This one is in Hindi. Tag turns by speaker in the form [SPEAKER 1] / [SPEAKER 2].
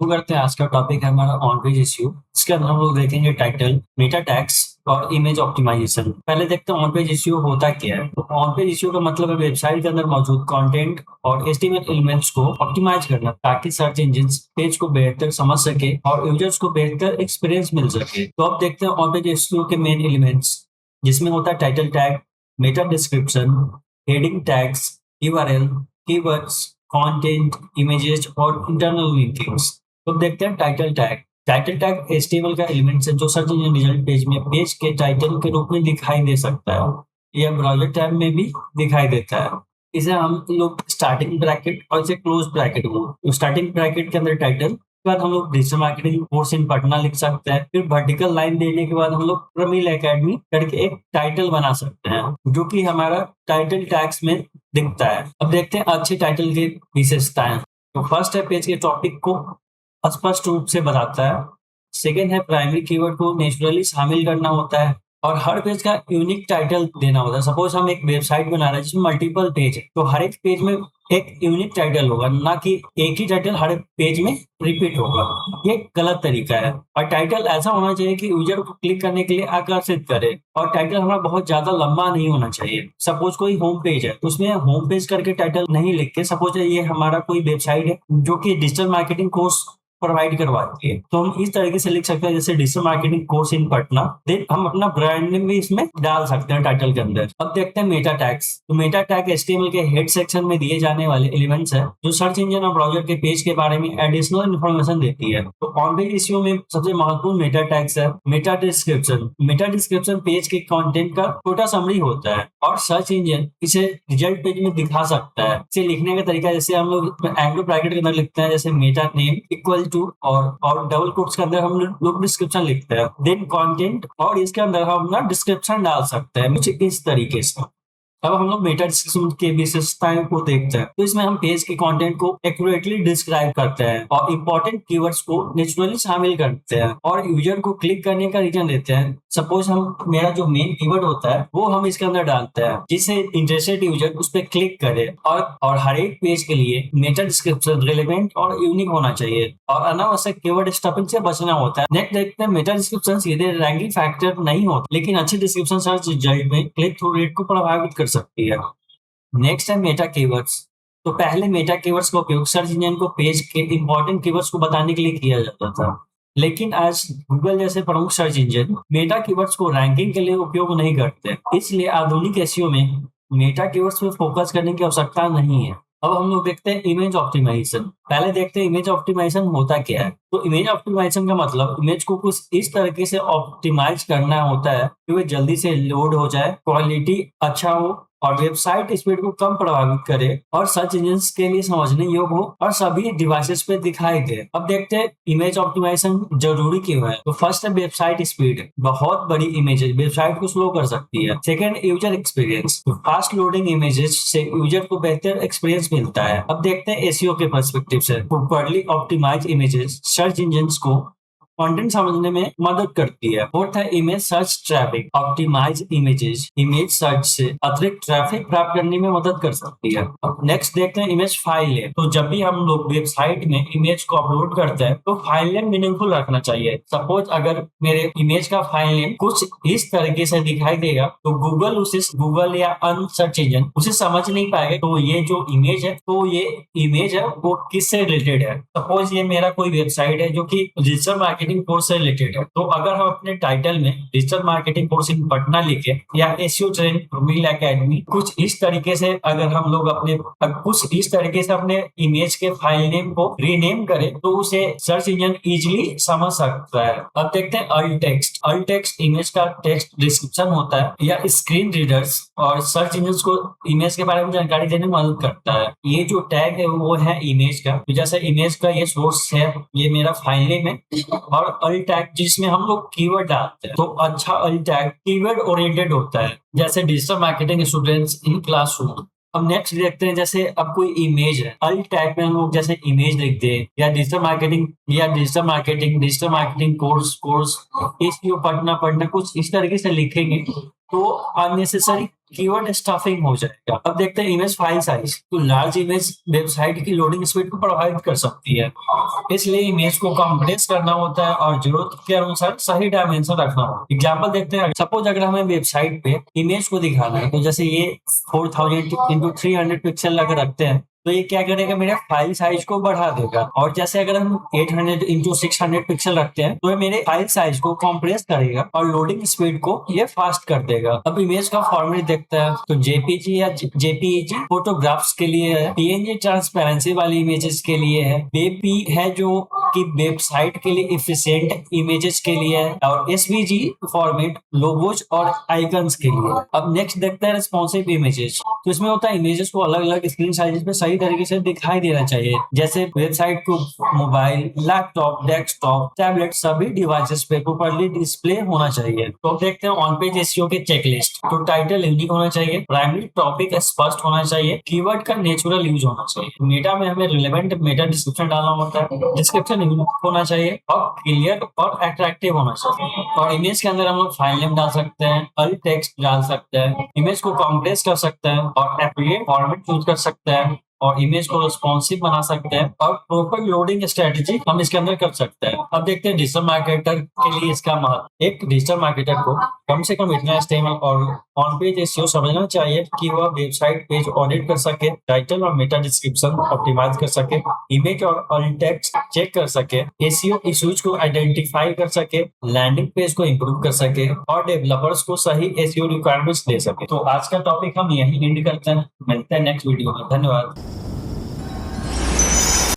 [SPEAKER 1] शुरू करते हैं। आज का टॉपिक है हमारा ऑन पेज इश्यू। इसके अंदर हम लोग देखेंगे टाइटल, मेटा टैग्स और इमेज ऑप्टिमाइजेशन। पहले देखते हैं ऑन पेज इश्यू होता क्या है। तो ऑन पेज इश्यू का मतलब है वेबसाइट के अंदर मौजूद कंटेंट और एचटीएमएल एलिमेंट्स को ऑप्टिमाइज करना ताकि सर्च इंजिन पेज को बेहतर समझ सके और यूजर्स को बेहतर एक्सपीरियंस मिल सके। तो अब देखते हैं ऑन पेज इश्यू के मेन एलिमेंट्स, जिसमें होता है title tag, Meta description, heading tags, URL, keywords, content, images और इंटरनल लिंकिंग्स। तो देखते हैं title tag. Title tag HTML का एलिमेंट है जो सर्च इंजन रिजल्ट पेज में पेज के टाइटल के रूप में दिखाई दे सकता है या ब्राउजर टैब में भी दिखाई देता है। इसे हम लोग स्टार्टिंग ब्रैकेट और इसे क्लोज ब्रैकेट बोलते हैं। स्टार्टिंग ब्रैकेट के अंदर टाइटल के बाद हम लोग digital marketing course in Patna लिख सकते हैं। फिर वर्टिकल लाइन देने के बाद हम लोग प्रमिल एकेडमी करके एक टाइटल बना सकते हैं जो कि हमारा टाइटल टैग्स में दिखता है। अब देखते हैं अच्छे टाइटल की विशेषताएं। तो फर्स्ट है पेज के टॉपिक को स्पष्ट रूप से बताता है। सेकेंड है प्राइमरी कीवर्ड को नेचुरली शामिल करना होता है और हर पेज का यूनिक टाइटल देना होता है। सपोज हम एक वेबसाइट बना रहे हैं जिसमें मल्टीपल पेज है, तो हर एक पेज में एक यूनिक टाइटल होगा, ना कि एक ही टाइटल हर पेज में रिपीट होगा। ये गलत तरीका है। और टाइटल ऐसा होना चाहिए कि यूजर को क्लिक करने के लिए आकर्षित करे। और टाइटल हमारा बहुत ज्यादा लंबा नहीं होना चाहिए। सपोज कोई होम पेज है, उसमें होम पेज करके टाइटल नहीं लिख के, सपोज ये हमारा कोई वेबसाइट है जो कि डिजिटल मार्केटिंग कोर्स प्रोवाइड करवाती है, तो हम इस तरीके से लिख सकते हैं जैसे digital marketing course in Patna. Then हम अपना ब्रांड नेम भी इसमें डाल सकते हैं टाइटल के अंदर। अब देखते हैं मेटा टैग्स। तो मेटा टैग एचटीएमएल के हेड सेक्शन में दिए जाने वाले एलिमेंट्स है जो सर्च इंजन और ब्राउजर के पेज के बारे में एडिशनल इन्फॉर्मेशन देती है। तो ऑन पेज इश्यू में सबसे महत्वपूर्ण मेटा टैग्स है Meta description. Meta description page के कंटेंट का छोटा समरी होता है और सर्च इंजन इसे रिजल्ट पेज में दिखा सकता है। इसे लिखने का तरीका जैसे हम लोग एंगल ब्रैकेट के अंदर लिखते हैं जैसे मेटा नेम इक्वल टू और डबल कोट्स के अंदर हम लोग डिस्क्रिप्शन लिखते हैं, देन कंटेंट, और इसके अंदर हम अपना डिस्क्रिप्शन डाल सकते हैं कुछ इस तरीके से। अब हम लोग मेटा डिस्क्रिप्शन के विशेषताएं को देखते हैं। तो इसमें हम पेज के कंटेंट को एक्यूरेटली डिस्क्राइब करते हैं और इंपॉर्टेंट कीवर्ड्स को नेचुरली शामिल करते हैं और यूजर को क्लिक करने का रीजन देते हैं। सपोज हम मेरा जो मेन कीवर्ड होता है वो हम इसके अंदर डालते हैं जिससे इंटरेस्टेड यूजर उस पर क्लिक करे। और हर एक पेज के लिए मेटा डिस्क्रिप्शन रिलेवेंट और यूनिक होना चाहिए और अनावश्यक कीवर्ड स्टफिंग से बचना होता है। नेक्स्ट देखते हैं मेटा डिस्क्रिप्शन सीधे रैंकिंग फैक्टर नहीं होता, लेकिन अच्छी डिस्क्रिप्शन सर्च रिजल्ट में क्लिक थ्रू रेट को प्रभावित कर सकती है। नेक्स्ट है मेटा कीवर्ड्स। तो पहले मेटा कीवर्ड्स का उपयोग सर्च इंजन को पेज के इंपॉर्टेंट कीवर्ड्स को बताने के लिए किया जाता था, लेकिन आज गूगल जैसे प्रमुख सर्च इंजन मेटा कीवर्ड्स को रैंकिंग के लिए उपयोग नहीं करते। इसलिए आधुनिक एसईओ में मेटा कीवर्ड्स पे फोकस करने की आवश्यकता नहीं है। अब हम लोग देखते हैं इमेज ऑप्टिमाइजेशन। पहले देखते हैं इमेज ऑप्टिमाइजेशन होता क्या है। तो इमेज ऑप्टिमाइजेशन का मतलब इमेज को कुछ इस तरीके से ऑप्टिमाइज करना होता है कि वो जल्दी से लोड हो जाए, क्वालिटी अच्छा हो और वेबसाइट स्पीड को कम प्रभावित करे और सर्च इंजन के लिए समझने योग्य हो और सभी डिवाइसेस पे दिखाई दे। अब देखते हैं इमेज ऑप्टिमाइजेशन जरूरी क्यों है। तो फर्स्ट है वेबसाइट स्पीड। बहुत बड़ी इमेजेस वेबसाइट को स्लो कर सकती है। Second, user experience. Fast loading images से यूजर को बेहतर एक्सपीरियंस मिलता है। अब देखते हैं एसईओ के पर्सपेक्टिव से। Properly optimise images search engine को कंटेंट समझने में मदद करती है। फोर्थ है image search traffic. Optimise images image search से अतिरिक्त ट्रैफिक प्राप्त करने में मदद कर सकती है। नेक्स्ट देखते हैं इमेज फाइल नेम। तो जब भी हम लोग वेबसाइट में इमेज को अपलोड करते हैं तो फाइल नेम मीनिंगफुल रखना चाहिए। सपोज अगर मेरे इमेज का फाइल नेम कुछ इस तरीके से दिखाई देगा तो गूगल या अन्य सर्च इंजन उसे समझ नहीं पाएगा तो ये जो इमेज है वो किससे रिलेटेड है। सपोज ये मेरा कोई वेबसाइट है जो कि डिजिटल मार्केटिंग कोर्स से रिलेटेड है, तो अगर हम अपने टाइटल में digital marketing course in Patna लिखे या एसईओ ट्रेन प्रमिल एकेडमी कुछ इस तरीके से अगर हम लोग अपने इमेज के फाइल नेम को रीनेम करें तो उसे सर्च इंजन इजीली समझ सकता है। अब देखते हैं alt text. Alt text image का टेक्स्ट डिस्क्रिप्शन होता है या स्क्रीन रीडर्स और सर्च इंजन को इमेज के बारे में जानकारी देने में मदद करता है। ये जो टैग है वो है इमेज का, तो जैसे इमेज का ये सोर्स है, ये मेरा फाइल नेम है और अल्ट टैग जिसमें हम लोग कीवर्ड डालते हैं। तो अच्छा अल्ट टैग कीवर्ड ओरिएंटेड होता है जैसे digital marketing students in classroom. अब नेक्स्ट देखते हैं जैसे अब कोई इमेज है, अल्ट टैग में हम लोग जैसे इमेज लिख दे या डिजिटल मार्केटिंग कोर्स एसईओ पढ़ना कुछ इस तरीके से लिखेंगे तो अननेसेसरी कीवर्ड स्टफिंग हो जाएगा। अब देखते हैं इमेज फाइल साइज। तो लार्ज इमेज वेबसाइट की लोडिंग स्पीड को प्रभावित कर सकती है, इसलिए इमेज को कंप्रेस करना होता है और जरूरत के अनुसार सही डायमेंशन रखना होता है। एग्जाम्पल देखते हैं, सपोज अगर हमें वेबसाइट पे इमेज को दिखाना है, तो जैसे ये 4000 इंटू 300 पिक्सल अगर रखते हैं, तो ये क्या करेगा, मेरे फाइल साइज को बढ़ा देगा। और जैसे अगर हम 800 इंटू 600 पिक्सल रखते हैं, तो ये मेरे फाइल साइज को कंप्रेस करेगा और लोडिंग स्पीड को ये फास्ट कर देगा। अब इमेज का फॉर्मेट देखते हैं, तो जेपीजी या जेपीईजी फोटोग्राफ्स के लिए है, पीएनजी ट्रांसपेरेंसी वाली इमेजेस के लिए है, वेबपी है जो कि वेबसाइट के लिए इफिशिएंट इमेजेस के लिए है, और एसवीजी फॉर्मेट लोगोज और आइकन्स के लिए। अब नेक्स्ट देखते हैं रिस्पॉन्सिव इमेजेस। तो इसमें होता है इमेजेस को अलग अलग स्क्रीन साइज में सही तरीके से दिखाई देना चाहिए, जैसे वेबसाइट को मोबाइल, लैपटॉप, डेस्कटॉप, टैबलेट सभी डिवाइसेस पे प्रॉपर्ली डिस्प्ले होना चाहिए। तो देखते हैं ऑन पेज एसईओ के चेकलिस्ट। तो टाइटल यूनिक होना चाहिए, प्राइमरी टॉपिक स्पष्ट होना चाहिए, कीवर्ड का नेचुरल यूज होना चाहिए, मेटा में हमें रिलेवेंट मेटा डिस्क्रिप्शन डालना होता है, डिस्क्रिप्शन यूनिक होना चाहिए और क्लियर और अट्रैक्टिव होना चाहिए। और इमेज के अंदर हम लोग फाइल नेम डाल सकते हैं, अल्ट टेक्स्ट डाल सकते हैं, इमेज को कॉम्प्रेस कर सकते हैं और एप्रोप्रिएट फॉर्मेट यूज कर सकते हैं, और इमेज को रिस्पॉन्सिव बना सकते हैं, और प्रॉपर लोडिंग स्ट्रेटेजी हम इसके अंदर कर सकते हैं। अब देखते हैं डिजिटल मार्केटर के लिए इसका महत्व। एक डिजिटल मार्केटर को कम से कम इतना एचटीएमएल और ऑन पेज एसईओ समझना चाहिए कि वह वेबसाइट पेज ऑडिट कर सके, टाइटल और मेटा डिस्क्रिप्शन ऑप्टिमाइज कर सके, इमेज और अल्ट टेक्स्ट चेक कर सके, एसईओ इश्यूज को आइडेंटिफाई कर सके, लैंडिंग पेज को इंप्रूव कर सके और डेवलपर्स को सही एसईओ रिक्वायरमेंट्स दे सके। तो आज का टॉपिक हम यही एंड करते हैं, मिलते हैं नेक्स्ट वीडियो में। धन्यवाद।